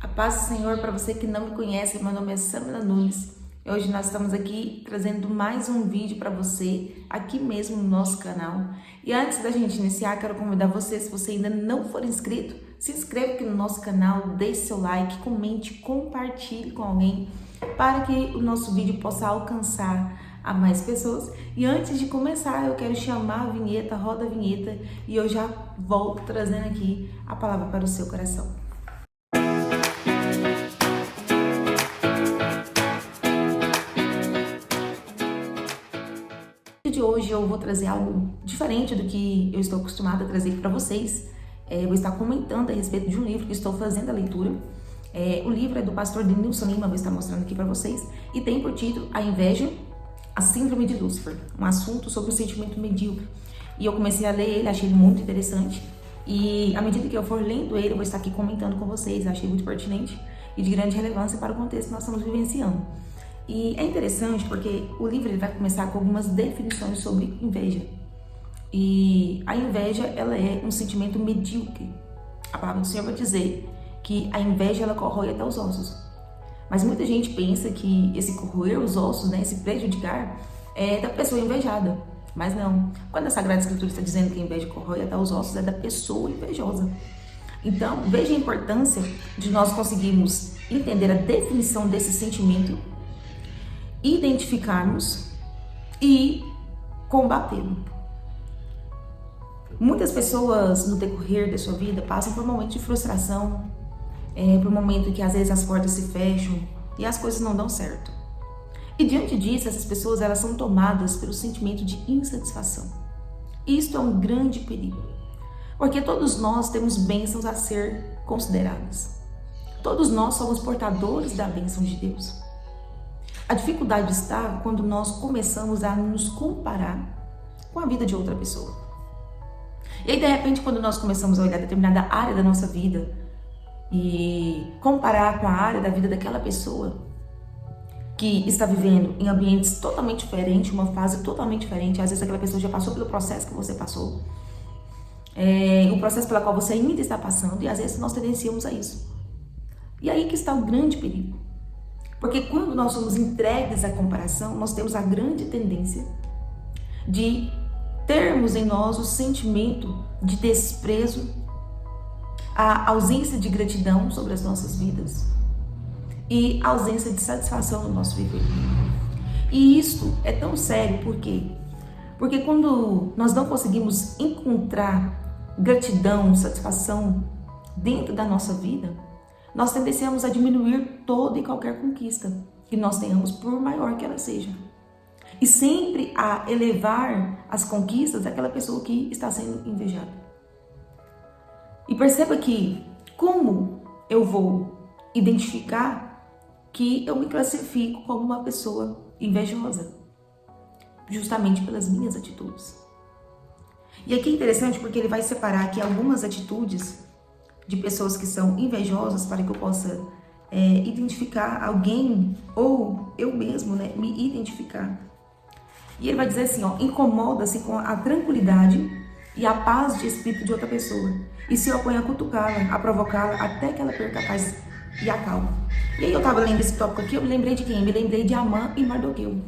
A paz do Senhor para você que não me conhece, meu nome é Samila Nunes. E hoje nós estamos aqui trazendo mais um vídeo para você, aqui mesmo no nosso canal. E antes da gente iniciar, quero convidar você, se você ainda não for inscrito, se inscreva aqui no nosso canal, deixe seu like, comente, compartilhe com alguém, para que o nosso vídeo possa alcançar a mais pessoas. E antes de começar, eu quero chamar a vinheta, roda a vinheta, e eu já volto trazendo aqui a palavra para o seu coração. De hoje eu vou trazer algo diferente do que eu estou acostumada a trazer para vocês. Eu vou estar comentando a respeito de um livro que estou fazendo a leitura. O livro é do pastor Denilson Lima, vou estar mostrando aqui para vocês, e tem por título A Inveja, a Síndrome de Lúcifer, um assunto sobre o sentimento medíocre. E eu comecei a ler ele, achei ele muito interessante, e à medida que eu for lendo ele, eu vou estar aqui comentando com vocês, achei muito pertinente e de grande relevância para o contexto que nós estamos vivenciando. E é interessante porque o livro ele vai começar com algumas definições sobre inveja. E a inveja, ela é um sentimento medíocre. A palavra do Senhor vai dizer que a inveja, ela corrói até os ossos. Mas muita gente pensa que esse corroer os ossos, né, esse prejudicar, é da pessoa invejada. Mas não. Quando a Sagrada Escritura está dizendo que a inveja corrói até os ossos, é da pessoa invejosa. Então, veja a importância de nós conseguirmos entender a definição desse sentimento, identificarmos e combatê-lo. Muitas pessoas no decorrer da sua vida passam por momentos de frustração, por um momento que às vezes as portas se fecham e as coisas não dão certo. E diante disso, essas pessoas elas são tomadas pelo sentimento de insatisfação. Isto é um grande perigo, porque todos nós temos bênçãos a ser consideradas. Todos nós somos portadores da bênção de Deus. A dificuldade está quando nós começamos a nos comparar com a vida de outra pessoa. E aí, de repente, quando nós começamos a olhar determinada área da nossa vida e comparar com a área da vida daquela pessoa que está vivendo em ambientes totalmente diferentes, uma fase totalmente diferente, às vezes aquela pessoa já passou pelo processo que você passou, o processo pelo qual você ainda está passando, e às vezes nós tendenciamos a isso. E aí que está o grande perigo. Porque quando nós somos entregues à comparação, nós temos a grande tendência de termos em nós o sentimento de desprezo, a ausência de gratidão sobre as nossas vidas e a ausência de satisfação no nosso viver. E isso é tão sério, por quê? Porque quando nós não conseguimos encontrar gratidão, satisfação dentro da nossa vida, nós tendenciamos a diminuir toda e qualquer conquista que nós tenhamos, por maior que ela seja. E sempre a elevar as conquistas daquela pessoa que está sendo invejada. E perceba que, como eu vou identificar que eu me classifico como uma pessoa invejosa? Justamente pelas minhas atitudes. E aqui é interessante porque ele vai separar aqui algumas atitudes de pessoas que são invejosas, para que eu possa identificar alguém, ou eu mesmo, né, me identificar. E ele vai dizer assim, ó, incomoda-se com a tranquilidade e a paz de espírito de outra pessoa, e se opõe a cutucá-la, a provocá-la, até que ela perca a paz e a calma. E aí eu tava lendo esse tópico aqui, eu me lembrei de quem? Me lembrei de Amã e Mardoqueu.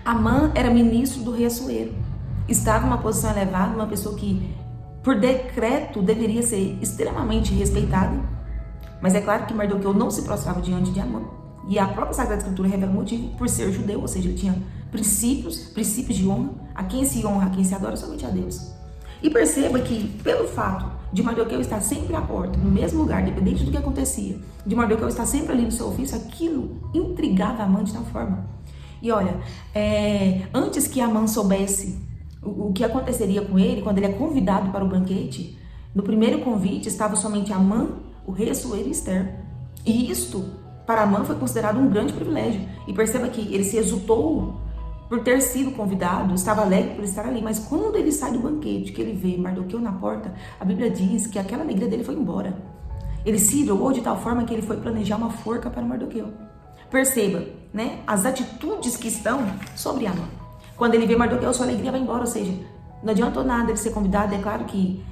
Amã era ministro do rei Assuero, estava em uma posição elevada, uma pessoa que por decreto deveria ser extremamente respeitada, mas é claro que Mardoqueu não se prostrava diante de Amã, e a própria Sagrada Escritura revela o motivo: por ser judeu, ou seja, ele tinha princípios de honra, a quem se honra, a quem se adora, somente a Deus. E perceba que pelo fato de Mardoqueu estar sempre à porta, no mesmo lugar, independente do que acontecia, de Mardoqueu estar sempre ali no seu ofício, aquilo intrigava Amã de tal forma. E olha, antes que Amã soubesse o que aconteceria com ele, quando ele é convidado para o banquete, no primeiro convite estava somente Amã, o rei Assuero e Esther. E isto, para Amã, foi considerado um grande privilégio. E perceba que ele se exultou por ter sido convidado, estava alegre por estar ali. Mas quando ele sai do banquete, que ele vê Mardoqueu na porta, a Bíblia diz que aquela alegria dele foi embora. Ele se irou de tal forma que ele foi planejar uma forca para Mardoqueu. Perceba, né, as atitudes que estão sobre Amã. Quando ele vê Mardoqueu, sua alegria vai embora, ou seja, não adiantou nada ele ser convidado. É claro que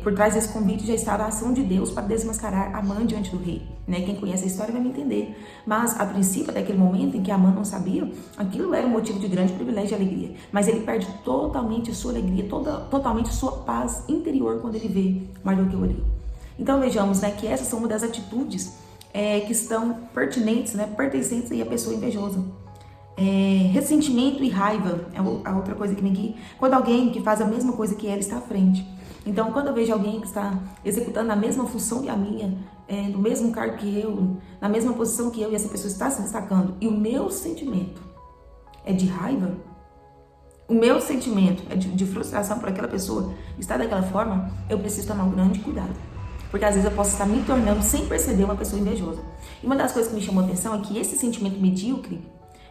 por trás desse convite já estava a ação de Deus para desmascarar Amã diante do rei, né? Quem conhece a história vai me entender. Mas, a princípio, até aquele momento em que Amã não sabia, aquilo era um motivo de grande privilégio e alegria. Mas ele perde totalmente a sua alegria, totalmente a sua paz interior quando ele vê Mardoqueu ali. Então, vejamos, né, que essas são uma das atitudes que estão pertinentes, né, pertencentes aí à pessoa invejosa. Ressentimento e raiva é a outra coisa que me guia. Quando alguém que faz a mesma coisa que ela está à frente. Então, quando eu vejo alguém que está executando a mesma função que a minha, no mesmo cargo que eu, na mesma posição que eu, e essa pessoa está se destacando, e o meu sentimento é de raiva, o meu sentimento é de frustração por aquela pessoa estar daquela forma, eu preciso tomar um grande cuidado. Porque às vezes eu posso estar me tornando, sem perceber, uma pessoa invejosa. E uma das coisas que me chamou a atenção é que esse sentimento medíocre,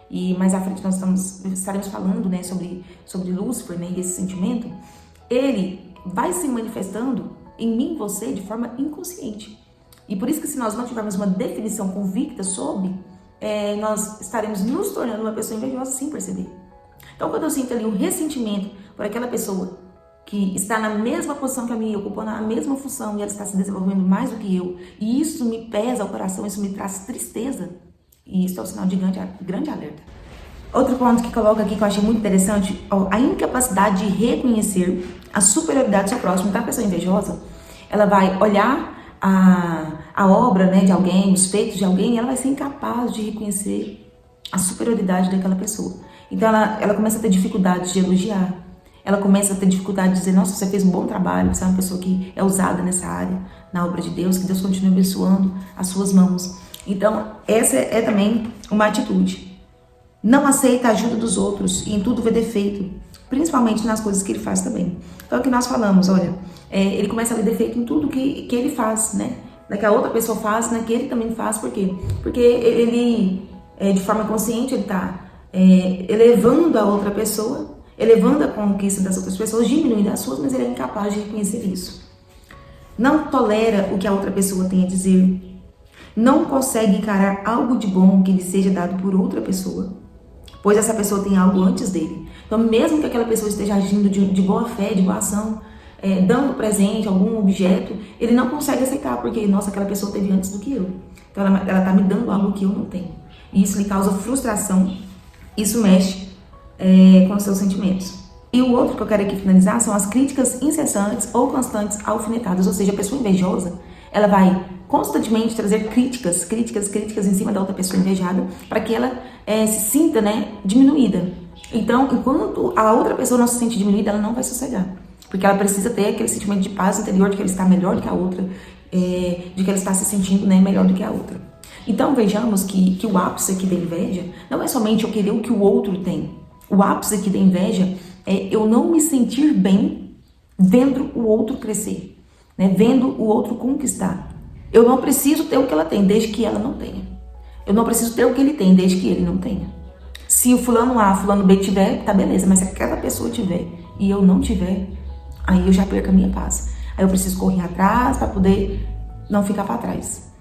e mais à frente nós estaremos falando, né, sobre Lúcifer, né, e esse sentimento, ele vai se manifestando em mim e você de forma inconsciente. E por isso que se nós não tivermos uma definição convicta sobre, nós estaremos nos tornando uma pessoa invejosa sem perceber. Então, quando eu sinto ali um ressentimento por aquela pessoa que está na mesma posição que a minha, ocupando a mesma função, e ela está se desenvolvendo mais do que eu, e isso me pesa ao coração, isso me traz tristeza, e isso é o sinal de grande alerta. Outro ponto que coloca aqui que eu achei muito interessante, a incapacidade de reconhecer a superioridade do seu próximo. Então, a pessoa invejosa, ela vai olhar a obra, né, de alguém, os feitos de alguém, e ela vai ser incapaz de reconhecer a superioridade daquela pessoa. Então, ela começa a ter dificuldade de elogiar, ela começa a ter dificuldade de dizer, nossa, você fez um bom trabalho, você é uma pessoa que é usada nessa área, na obra de Deus, que Deus continue abençoando as suas mãos. Então, essa é também uma atitude. Não aceita a ajuda dos outros e em tudo vê defeito, principalmente nas coisas que ele faz também. Então, aqui nós falamos, olha, ele começa a ver defeito em tudo que ele faz, né? Que a outra pessoa faz, né? Que ele também faz, por quê? Porque ele, de forma consciente, ele está elevando a outra pessoa, elevando a conquista das outras pessoas, diminuindo as suas, mas ele é incapaz de reconhecer isso. Não tolera o que a outra pessoa tem a dizer, não consegue encarar algo de bom que lhe seja dado por outra pessoa, pois essa pessoa tem algo antes dele. Então, mesmo que aquela pessoa esteja agindo de boa fé, de boa ação, dando presente, algum objeto, ele não consegue aceitar, porque, nossa, aquela pessoa teve antes do que eu. Então, ela está me dando algo que eu não tenho. E isso lhe causa frustração, isso mexe com os seus sentimentos. E o outro que eu quero aqui finalizar são as críticas incessantes ou constantes alfinetadas, ou seja, a pessoa invejosa, ela vai constantemente trazer críticas em cima da outra pessoa invejada, para que ela se sinta, né, diminuída. Então, enquanto a outra pessoa não se sente diminuída, ela não vai sossegar, porque ela precisa ter aquele sentimento de paz interior, de que ela está melhor do que a outra, de que ela está se sentindo, né, melhor do que a outra. Então, vejamos que o ápice aqui da inveja não é somente eu querer o que o outro tem. O ápice aqui da inveja é eu não me sentir bem vendo o outro crescer, né, vendo o outro conquistar. Eu não preciso ter o que ela tem, desde que ela não tenha. Eu não preciso ter o que ele tem, desde que ele não tenha. Se o fulano A, fulano B tiver, tá beleza, mas se aquela pessoa tiver e eu não tiver, aí eu já perco a minha paz. Aí eu preciso correr atrás para poder não ficar para trás.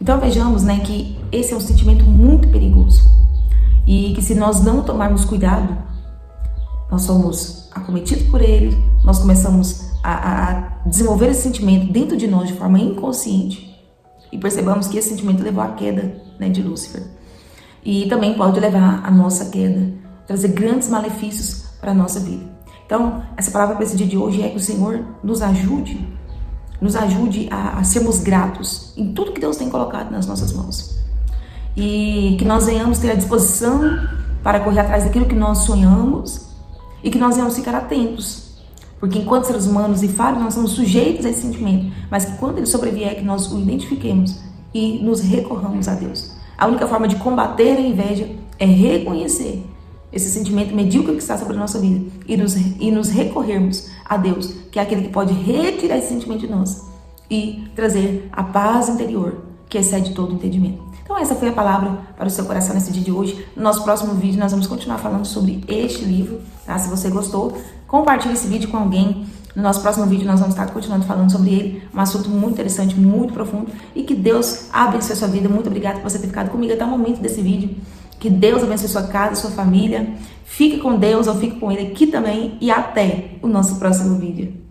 Então vejamos, né, que esse é um sentimento muito perigoso. E que se nós não tomarmos cuidado, nós somos acometidos por ele, nós começamos a desenvolver esse sentimento dentro de nós de forma inconsciente. E percebamos que esse sentimento levou à queda, né, de Lúcifer. E também pode levar à nossa queda, trazer grandes malefícios para a nossa vida. Então, essa palavra para esse dia de hoje é que o Senhor nos ajude a sermos gratos em tudo que Deus tem colocado nas nossas mãos. E que nós venhamos ter a disposição para correr atrás daquilo que nós sonhamos e que nós venhamos ficar atentos. Porque enquanto seres humanos e falhos, nós somos sujeitos a esse sentimento. Mas que quando ele sobrevier, é que nós o identifiquemos e nos recorramos a Deus. A única forma de combater a inveja é reconhecer esse sentimento medíocre que está sobre a nossa vida e nos recorrermos a Deus, que é aquele que pode retirar esse sentimento de nós e trazer a paz interior, que excede todo entendimento. Então essa foi a palavra para o seu coração nesse dia de hoje. No nosso próximo vídeo nós vamos continuar falando sobre este livro, tá? Se você gostou, compartilhe esse vídeo com alguém. No nosso próximo vídeo nós vamos estar continuando falando sobre ele, um assunto muito interessante, muito profundo, e que Deus abençoe a sua vida. Muito obrigada por você ter ficado comigo até o momento desse vídeo. Que Deus abençoe a sua casa, a sua família. Fique com Deus ou fique com Ele aqui também, e até o nosso próximo vídeo.